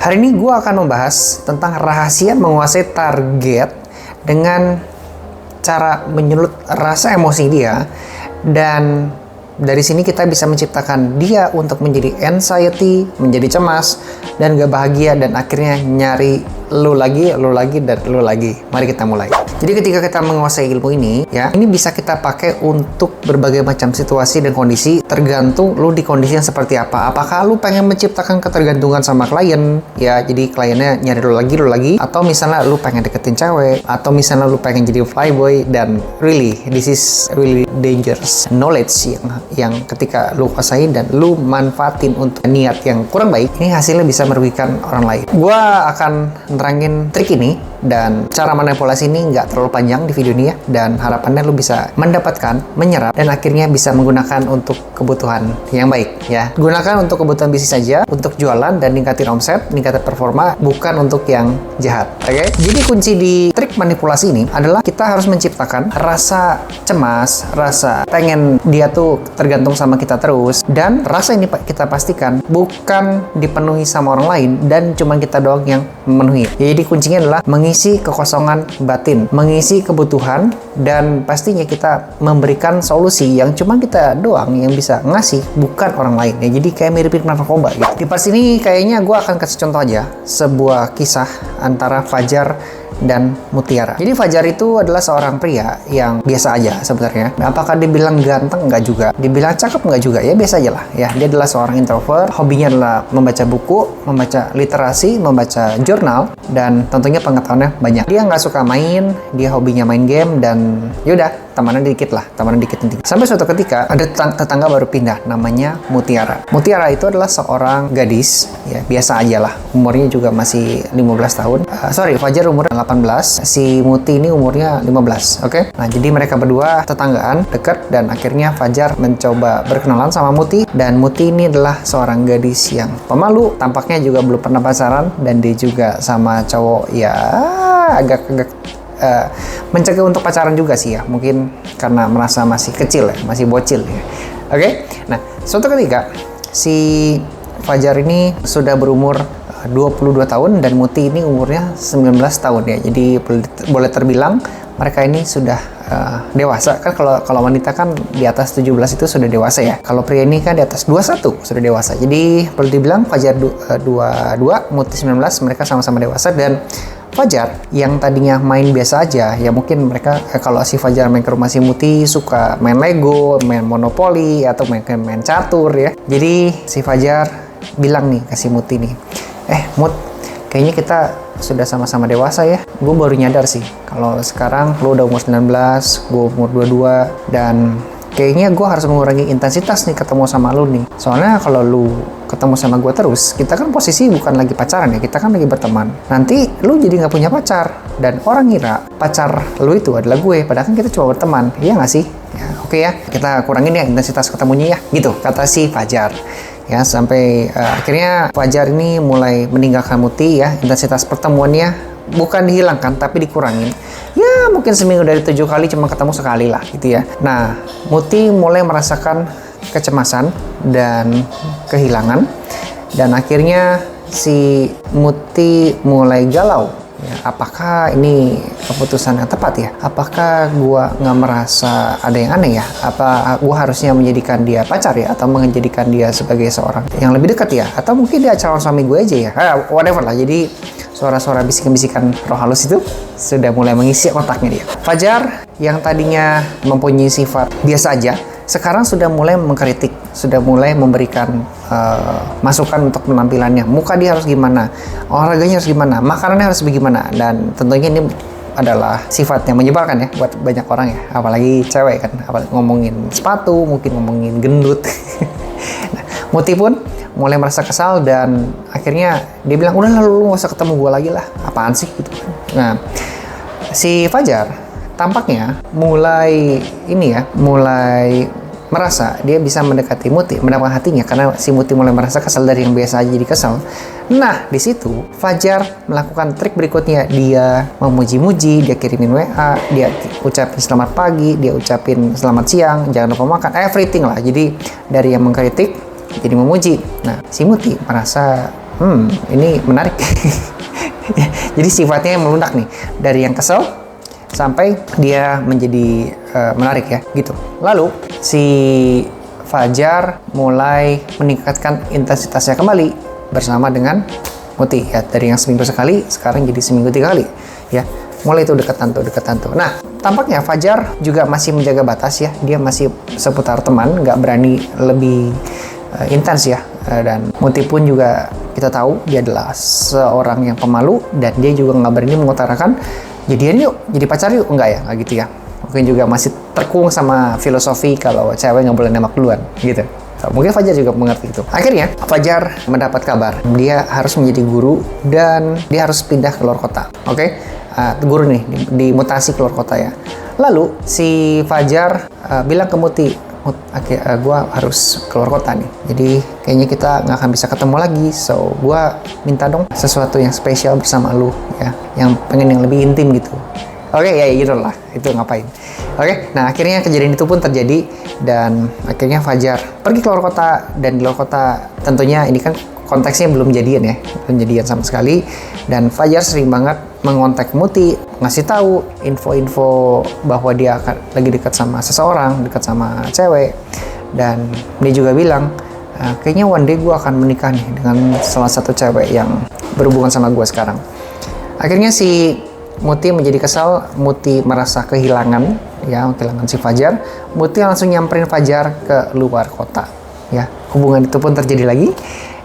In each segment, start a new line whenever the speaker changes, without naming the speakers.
Hari ini gue akan membahas tentang rahasia menguasai target dengan cara menyulut rasa emosi dia, dan dari sini kita bisa menciptakan dia untuk menjadi anxiety, menjadi cemas, dan gak bahagia, dan akhirnya nyari lu lagi, dan lu lagi. Mari kita mulai. Jadi ketika kita menguasai ilmu ini, ya, ini bisa kita pakai untuk berbagai macam situasi dan kondisi, tergantung lu di kondisi yang seperti apa. Apakah lu pengen menciptakan ketergantungan sama klien, ya, jadi kliennya nyari lu lagi, atau misalnya lu pengen deketin cewek, atau misalnya lu pengen jadi flyboy, dan really, this is really dangerous knowledge yang ketika lu kuasai dan lu manfaatin untuk niat yang kurang baik, ini hasilnya bisa merugikan orang lain. Gua akan nerangin trik ini dan cara manipulasi ini nggak terlalu panjang di video ini ya, dan harapannya lu bisa mendapatkan, menyerap, dan akhirnya bisa menggunakan untuk kebutuhan yang baik ya. Gunakan untuk kebutuhan bisnis saja, untuk jualan dan ningkatin omset, ningkatin performa, bukan untuk yang jahat. Oke? Jadi kunci di trik manipulasi ini adalah kita harus menciptakan rasa cemas, rasa pengen dia tuh tergantung sama kita terus, dan rasa ini kita pastikan bukan dipenuhi sama orang lain dan cuma kita doang yang memenuhi. Jadi kuncinya adalah mengisi kekosongan batin, mengisi kebutuhan, dan pastinya kita memberikan solusi yang cuma kita doang yang bisa ngasih, bukan orang lain ya. Jadi kayak mirip-mirip narkoba gitu. Di pas ini kayaknya gue akan kasih contoh aja sebuah kisah antara Fajar dan Mutiara. Jadi Fajar itu adalah seorang pria yang biasa aja sebenarnya. Apakah dibilang ganteng? Enggak juga. Dibilang cakep? Enggak juga. Ya biasa aja lah. Ya, dia adalah seorang introvert. Hobinya adalah membaca buku, membaca literasi, membaca jurnal, dan tentunya pengetahuannya banyak. Dia nggak suka main. Dia hobinya main game, dan yaudah, temannya dikit. Sampai suatu ketika ada tetangga baru pindah, namanya Mutiara. Mutiara itu adalah seorang gadis, ya biasa aja lah. Umurnya juga masih 15 tahun. Fajar umurnya 18, si Muti ini umurnya 15, oke? Nah, jadi mereka berdua tetanggaan, dekat, dan akhirnya Fajar mencoba berkenalan sama Muti, dan Muti ini adalah seorang gadis yang pemalu, tampaknya juga belum pernah pacaran, dan dia juga sama cowok ya agak mencegah untuk pacaran juga sih ya, mungkin karena merasa masih kecil ya, masih bocil ya, oke? Nah, suatu ketika si Fajar ini sudah berumur 22 tahun dan Muti ini umurnya 19 tahun ya. Jadi boleh terbilang mereka ini sudah dewasa. Kan kalau wanita kan di atas 17 itu sudah dewasa ya. Kalau pria ini kan di atas 21 sudah dewasa. Jadi boleh dibilang Fajar 22, Muti 19, mereka sama-sama dewasa. Dan Fajar yang tadinya main biasa aja, ya mungkin mereka kalau si Fajar main ke rumah si Muti suka main Lego, main Monopoly, atau main catur ya. Jadi si Fajar bilang nih ke si Muti nih, Mut, kayaknya kita sudah sama-sama dewasa ya. Gue baru nyadar sih kalau sekarang lo udah umur 19, gue umur 22, dan kayaknya gue harus mengurangi intensitas nih ketemu sama lo nih. Soalnya kalau lo ketemu sama gue terus, kita kan posisi bukan lagi pacaran ya, kita kan lagi berteman. Nanti lo jadi nggak punya pacar, dan orang ngira pacar lo itu adalah gue, padahal kan kita cuma berteman. Iya nggak sih? Ya, oke ya, kita kurangin ya intensitas ketemunya ya, gitu kata si Fajar. Ya, sampai akhirnya Fajar ini mulai meninggalkan Muti ya. Intensitas pertemuannya bukan dihilangkan tapi dikurangin. Ya mungkin seminggu dari 7 kali cuma ketemu sekali lah gitu ya. Nah, Muti mulai merasakan kecemasan dan kehilangan, dan akhirnya si Muti mulai galau. Ya, apakah ini keputusan yang tepat ya? Apakah gua nggak merasa ada yang aneh ya? Apa gua harusnya menjadikan dia pacar ya? Atau menjadikan dia sebagai seorang yang lebih dekat ya? Atau mungkin dia calon suami gue aja ya? Whatever lah. Jadi suara-suara bisikan-bisikan roh halus itu sudah mulai mengisi otaknya dia. Fajar yang tadinya mempunyai sifat biasa aja, sekarang sudah mulai mengkritik, sudah mulai memberikan masukan untuk penampilannya. Muka dia harus gimana, olahraganya harus gimana, makanannya harus bagaimana, dan tentunya ini adalah sifat yang menyebalkan ya buat banyak orang ya, apalagi cewek kan, apalagi ngomongin sepatu, mungkin ngomongin gendut. Nah, Muti pun mulai merasa kesal, dan akhirnya dia bilang, udah lu gak usah ketemu gue lagi lah, apaan sih gitu. Nah, si Fajar tampaknya mulai merasa dia bisa mendekati Muti, mendapatkan hatinya, karena si Muti mulai merasa kesal dari yang biasa aja jadi kesal. Nah, di situ Fajar melakukan trik berikutnya. Dia memuji-muji, dia kirimin WA, dia ucapin selamat pagi, dia ucapin selamat siang, jangan lupa makan, everything lah. Jadi dari yang mengkritik jadi memuji. Nah, si Muti merasa Ini menarik. Jadi sifatnya yang melunak nih, dari yang kesel sampai dia menjadi menarik ya, gitu. Lalu si Fajar mulai meningkatkan intensitasnya kembali bersama dengan Muti ya, dari yang seminggu sekali sekarang jadi seminggu 3 kali ya. Mulai itu dekatan tuh. Nah, tampaknya Fajar juga masih menjaga batas ya, dia masih seputar teman, nggak berani lebih intens ya. Dan Muti pun juga kita tahu dia adalah seorang yang pemalu, dan dia juga nggak berani mengutarakan jadian yuk, jadi pacar yuk, enggak ya, nggak gitu ya. Mungkin juga masih terkung sama filosofi kalau cewek nggak boleh nembak duluan gitu. Mungkin Fajar juga mengerti itu. Akhirnya Fajar mendapat kabar dia harus menjadi guru dan dia harus pindah ke luar kota. Oke? Guru nih dimutasi keluar kota ya. Lalu si Fajar bilang ke Muti, gue harus keluar kota nih, jadi kayaknya kita nggak akan bisa ketemu lagi, so gue minta dong sesuatu yang spesial bersama lu ya, yang pengen yang lebih intim gitu. Oke, ya gitu lah, itu ngapain. Oke, nah akhirnya kejadian itu pun terjadi, dan akhirnya Fajar pergi keluar kota, dan di luar kota tentunya ini kan konteksnya belum jadian ya, belum jadian sama sekali, dan Fajar sering banget mengontak Muti, ngasih tahu info-info bahwa dia akan lagi dekat sama seseorang, dekat sama cewek, dan dia juga bilang kayaknya one day gue akan menikah nih dengan salah satu cewek yang berhubungan sama gue sekarang. Akhirnya si Muti menjadi kesal, Muti merasa kehilangan si Fajar. Muti langsung nyamperin Fajar ke luar kota ya. Hubungan itu pun terjadi lagi.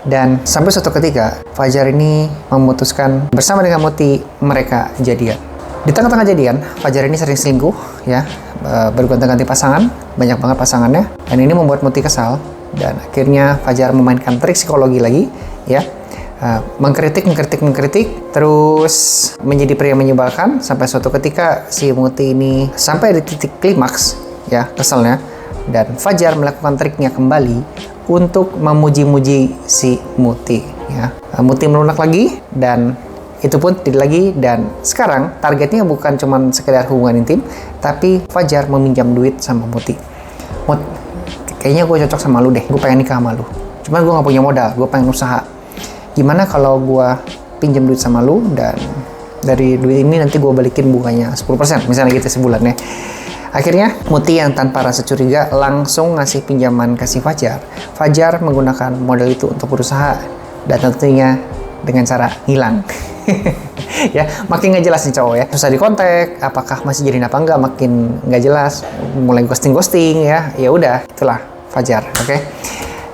Dan sampai suatu ketika Fajar ini memutuskan bersama dengan Muti mereka jadian. Di tengah-tengah jadian, Fajar ini sering selingkuh ya, bergonta-ganti pasangan, banyak banget pasangannya, dan ini membuat Muti kesal, dan akhirnya Fajar memainkan trik psikologi lagi ya, mengkritik, terus menjadi pria menyebalkan sampai suatu ketika si Muti ini sampai di titik klimaks ya, keselnya, dan Fajar melakukan triknya kembali untuk memuji-muji si Muti ya. Muti melunak lagi, dan itu pun tidak lagi, dan sekarang targetnya bukan cuma sekedar hubungan intim, tapi Fajar meminjam duit sama Muti. Mut, kayaknya gue cocok sama lu deh, gue pengen nikah sama lu, cuman gue gak punya modal, gue pengen usaha. Gimana kalau gue pinjam duit sama lu, dan dari duit ini nanti gue balikin bunganya 10% misalnya gitu sebulan ya. Akhirnya Muti yang tanpa rasa curiga langsung ngasih pinjaman ke si Fajar. Fajar menggunakan modal itu untuk berusaha, dan tentunya dengan cara hilang. Ya, makin nggak jelas nih cowok ya, susah dikontak, apakah masih jadi apa enggak, makin nggak jelas, mulai ghosting ya. Ya udah, itulah Fajar, oke?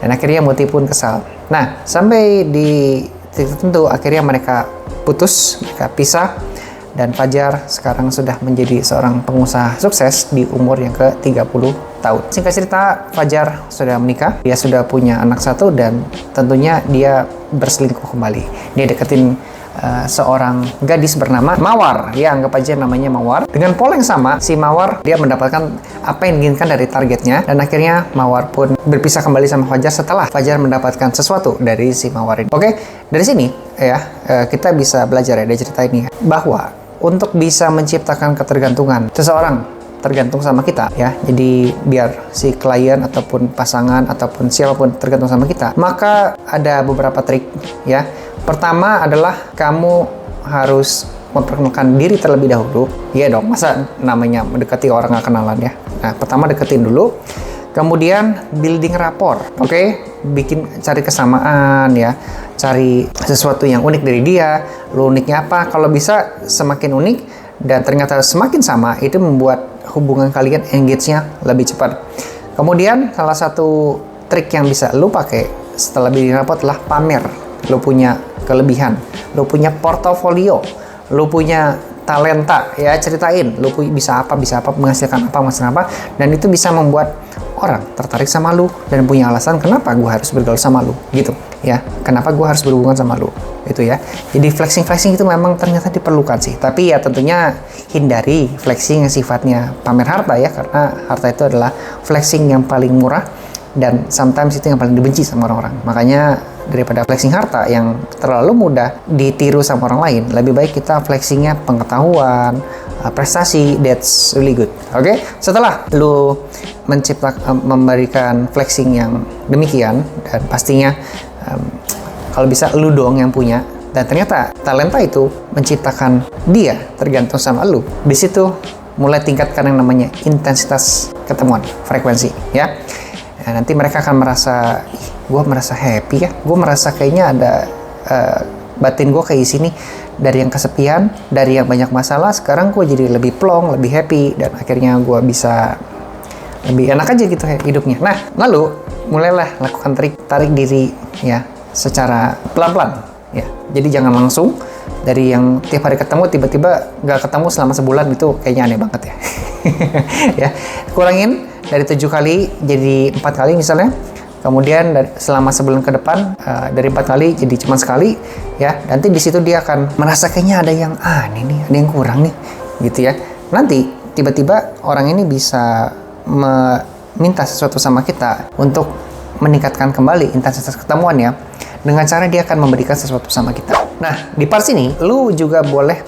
Dan akhirnya Muti pun kesal. Nah, sampai di titik tertentu akhirnya mereka putus, mereka pisah. Dan Fajar sekarang sudah menjadi seorang pengusaha sukses di umur yang ke-30 tahun. Singkat cerita, Fajar sudah menikah, dia sudah punya anak 1, dan tentunya dia berselingkuh kembali. Dia deketin seorang gadis bernama Mawar, ya anggap aja namanya Mawar. Dengan pola yang sama, si Mawar dia mendapatkan apa yang diinginkan dari targetnya, dan akhirnya Mawar pun berpisah kembali sama Fajar setelah Fajar mendapatkan sesuatu dari si Mawar ini. Oke, dari sini ya kita bisa belajar ya dari cerita ini bahwa untuk bisa menciptakan ketergantungan seseorang tergantung sama kita ya, jadi biar si klien ataupun pasangan ataupun siapapun tergantung sama kita, maka ada beberapa trik ya. Pertama adalah kamu harus memperkenalkan diri terlebih dahulu. Iya dong, masa namanya mendekati orang nggak kenalan ya. Nah, pertama deketin dulu, kemudian building rapport, oke? Cari kesamaan ya, cari sesuatu yang unik dari dia. Lu uniknya apa? Kalau bisa semakin unik dan ternyata semakin sama, itu membuat hubungan kalian engage-nya lebih cepat. Kemudian salah satu trik yang bisa lu pakai setelah building rapport adalah pamer. Lu punya kelebihan, lu punya portofolio, lu punya talenta ya, ceritain lu bisa apa, menghasilkan apa, dan itu bisa membuat orang tertarik sama lu dan punya alasan kenapa gue harus bergaul sama lu gitu ya, kenapa gue harus berhubungan sama lu itu ya. Jadi flexing itu memang ternyata diperlukan sih, tapi ya tentunya hindari flexing yang sifatnya pamer harta ya, karena harta itu adalah flexing yang paling murah dan sometimes itu yang paling dibenci sama orang-orang. Makanya daripada flexing harta yang terlalu mudah ditiru sama orang lain, lebih baik kita flexingnya pengetahuan, prestasi. That's really good. Oke? Setelah lu memberikan flexing yang demikian, dan pastinya kalau bisa lu doang yang punya. Dan ternyata talenta itu menciptakan dia tergantung sama lu. Di situ mulai tingkatkan yang namanya intensitas ketemuan, frekuensi, ya. Nah, nanti mereka akan merasa, gue merasa happy ya, gue merasa kayaknya ada batin gue kayak sini, dari yang kesepian, dari yang banyak masalah, sekarang gue jadi lebih plong, lebih happy, dan akhirnya gue bisa lebih enak aja gitu hidupnya. Nah, lalu mulailah lakukan tarik diri ya secara pelan-pelan. Ya, jadi jangan langsung dari yang tiap hari ketemu tiba-tiba nggak ketemu selama sebulan, itu kayaknya aneh banget ya. Ya, kurangin dari 7 kali jadi 4 kali misalnya. Kemudian selama sebulan ke depan dari 4 kali jadi cuma sekali ya. Nanti di situ dia akan merasa kayaknya ada yang aneh nih, ada yang kurang nih, gitu ya. Nanti tiba-tiba orang ini bisa meminta sesuatu sama kita untuk meningkatkan kembali intensitas ketemuannya dengan cara dia akan memberikan sesuatu sama kita. Nah, di part sini lu juga boleh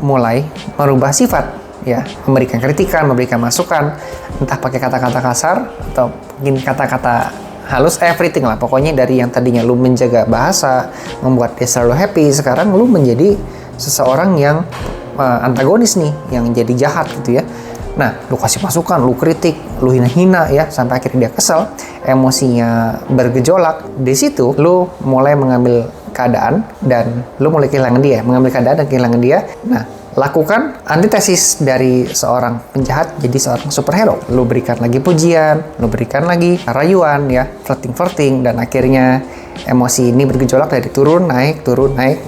mulai merubah sifat ya, memberikan kritikan, memberikan masukan, entah pakai kata-kata kasar atau mungkin kata-kata halus, everything lah. Pokoknya dari yang tadinya lu menjaga bahasa, membuat dia selalu happy, sekarang lu menjadi seseorang yang antagonis nih, yang jadi jahat gitu ya. Nah, lu kasih masukan, lu kritik, lu hina-hina ya, sampai akhirnya dia kesel, emosinya bergejolak. Di situ lu mulai mengambil keadaan dan lu mulai kehilangan dia, mengambil keadaan dan kehilangan dia. Nah, lakukan antitesis dari seorang penjahat jadi seorang superhero. Lu berikan lagi pujian, lu berikan lagi rayuan ya, flirting, dan akhirnya emosi ini bergejolak dari turun naik.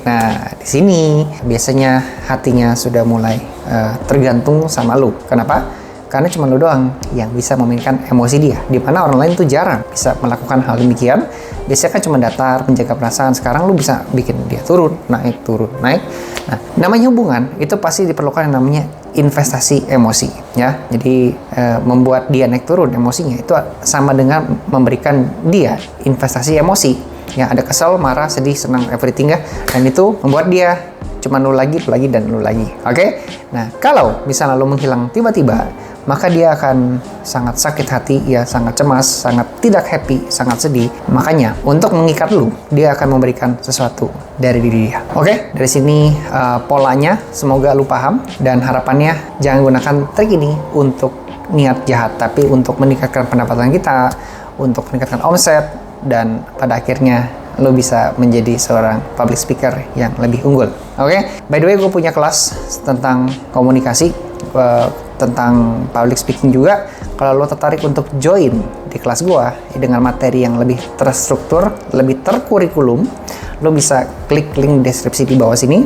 Nah, di sini biasanya hatinya sudah mulai tergantung sama lu. Kenapa? Karena cuma lu doang yang bisa memainkan emosi dia, di mana orang lain tuh jarang bisa melakukan hal demikian. Biasanya kan cuma datar, menjaga perasaan. Sekarang lu bisa bikin dia turun naik. Nah, namanya hubungan itu pasti diperlukan yang namanya investasi emosi ya. Jadi membuat dia naik turun emosinya itu sama dengan memberikan dia investasi emosi ya. Ada kesel, marah, sedih, senang, everything ya. Dan itu membuat dia cuma lu lagi, dan lu lagi. Oke? Nah, kalau misalnya lu menghilang tiba-tiba, maka dia akan sangat sakit hati, ya sangat cemas, sangat tidak happy, sangat sedih. Makanya, untuk mengikat lu, dia akan memberikan sesuatu dari diri dia. Oke? Dari sini polanya, semoga lu paham. Dan harapannya, jangan gunakan trik ini untuk niat jahat, tapi untuk meningkatkan pendapatan kita, untuk meningkatkan omset, dan pada akhirnya lo bisa menjadi seorang public speaker yang lebih unggul. Oke? By the way, gue punya kelas tentang komunikasi, tentang public speaking juga. Kalau lo tertarik untuk join di kelas gue dengan materi yang lebih terstruktur, lebih terkurikulum, lo bisa klik link deskripsi di bawah sini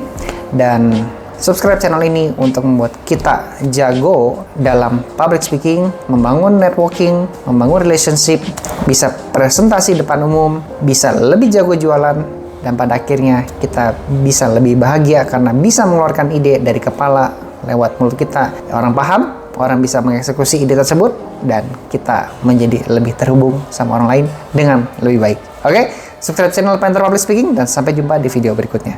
dan subscribe channel ini untuk membuat kita jago dalam public speaking, membangun networking, membangun relationship, bisa presentasi depan umum, bisa lebih jago jualan, dan pada akhirnya kita bisa lebih bahagia karena bisa mengeluarkan ide dari kepala lewat mulut kita. Orang paham, orang bisa mengeksekusi ide tersebut, dan kita menjadi lebih terhubung sama orang lain dengan lebih baik. Oke? Subscribe channel Panther Public Speaking dan sampai jumpa di video berikutnya.